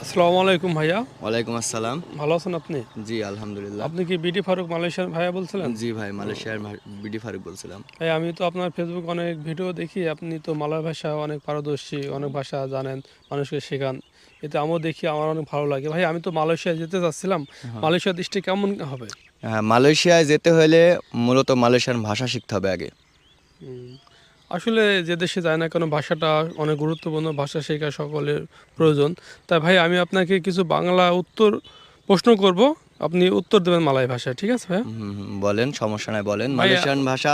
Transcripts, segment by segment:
আসসালামু আলাইকুম ভাইয়া। ওয়ালাইকুম আসসালাম। ভালো আছেন আপনি? জি, আলহামদুলিল্লাহ। আপনি কি বিডি ফারুক মালয়েশিয়ার ভাইয়া বলছিলেন? জি ভাই, মালয়েশিয়ার বিডি ফারুক বলছিলাম। ভাই আমি তো আপনার ফেসবুক অনেক ভিডিও দেখি। আপনি তো মালয় ভাষা অনেক পারদর্শী, অনেক ভাষা জানেন, মানুষকে শেখান। এতে আমিও দেখি আমার অনেক ভালো লাগে। ভাই আমি তো মালয়েশিয়া যেতে চাচ্ছিলাম। হ্যাঁ। মালয়েশিয়া দেশটি কেমন হবে? হ্যাঁ, মালয়েশিয়ায় যেতে হলে মূলত মালয়েশিয়ান ভাষা শিখতে হবে আগে। উম, আসলে যে দেশে যায় না কেন ভাষাটা অনেক গুরুত্বপূর্ণ। ভাষা শেখা সকলের প্রয়োজন। তাই ভাই আমি আপনাকে কিছু বাংলা উত্তর প্রশ্ন করব। আপনি উত্তর দেবেন মালয় ভাষায়। ঠিক আছে ভাইয়া? বলেন, সমস্যা নাই বলেন। ভাইয়া মালয়েশিয়ান ভাষা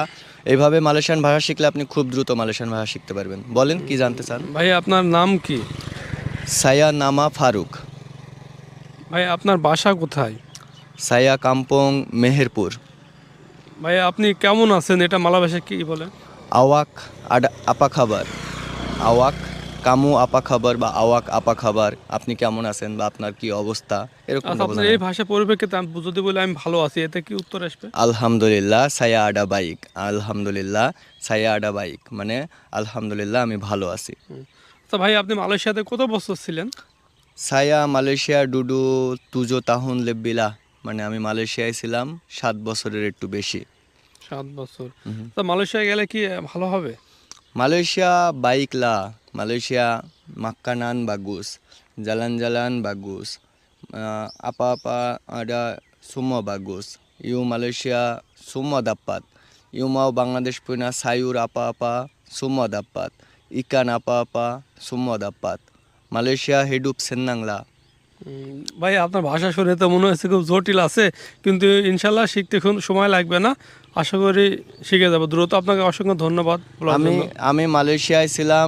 এইভাবে মালয়েশিয়ান ভাষা শিখলে আপনি খুব দ্রুত মালয়েশিয়ান ভাষা শিখতে পারবেন। বলেন কি জানতে চান? ভাইয়া আপনার নাম কি? সায়া নামা ফারুক। ভাই আপনার বাসা কোথায়? সায়া কাম্পং মেহেরপুর। ভাই আপনি কেমন আছেন এটা মালয় ভাষায় কি বলে? আওয়াক আপা খাবার। আওয়াক কামু আপা খাবার বা আওয়াক আপা খাবার। আপনি কেমন আছেন বা আপনার কি অবস্থা এরকমটা আচ্ছা আপনার বোঝানো এই হয়। ভাষা পরিপ্রেক্ষিতে আমি যদি বলি আমি ভালো আছি এতে কি উত্তর আসবে? আলহামদুলিল্লাহ সায়া আডা বাইক। আলহামদুলিল্লাহ সায়া আডা বাইক মানে আলহামদুলিল্লাহ আমি ভালো আছি। আচ্ছা ভাই আপনি মালয়েশিয়াতে কত বছর ছিলেন? সায়া মালয়েশিয়া ডুডু তুজো তাহুন লেব্বিলা মানে আমি মালয়েশিয়ায় ছিলাম 7 বছরের একটু বেশি। 7 বছর। তা মালয়েশিয়া গেলে কি ভালো হবে? Malaysia baiklah, Malaysia makanan bagus, jalan-jalan bagus, apa-apa ada semua bagus. You Malaysia semua dapat. You mau Bangladesh punya sayur apa-apa semua dapat. Ikan apa-apa semua dapat. Malaysia hidup senang lah. ভাই আপনার ভাষা শুনে তো মনে হচ্ছে খুব জটিল আছে, কিন্তু ইনশাল্লাহ শিখতে খুব সময় লাগবে না। আশা করি শিখে যাবো দ্রুত। আপনাকে অসংখ্য ধন্যবাদ বলার আমি জন্য। আমি মালয়েশিয়ায় ছিলাম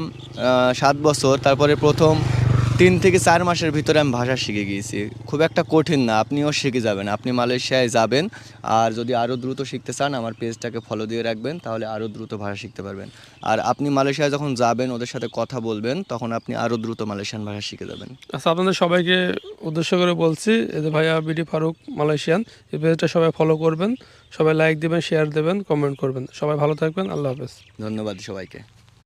7 বছর। তারপরে প্রথম 3 থেকে 4 মাসের ভিতরে আমি ভাষা শিখে গিয়েছি। খুব একটা কঠিন না, আপনিও শিখে যাবেন। আপনি মালয়েশিয়ায় যাবেন, আর যদি আরও দ্রুত শিখতে চান আমার পেজটাকে ফলো দিয়ে রাখবেন, তাহলে আরও দ্রুত ভাষা শিখতে পারবেন। আর আপনি মালয়েশিয়ায় যখন যাবেন ওদের সাথে কথা বলবেন, তখন আপনি আরও দ্রুত মালয়েশিয়ান ভাষা শিখে যাবেন। আচ্ছা আপনাদের সবাইকে উদ্দেশ্য করে বলছি, এই যে ভাইয়া বিডি ফারুক মালয়েশিয়ান, এই পেজটা সবাই ফলো করবেন, সবাই লাইক দেবেন, শেয়ার দেবেন, কমেন্ট করবেন। সবাই ভালো থাকবেন। আল্লাহ হাফেজ। ধন্যবাদ সবাইকে।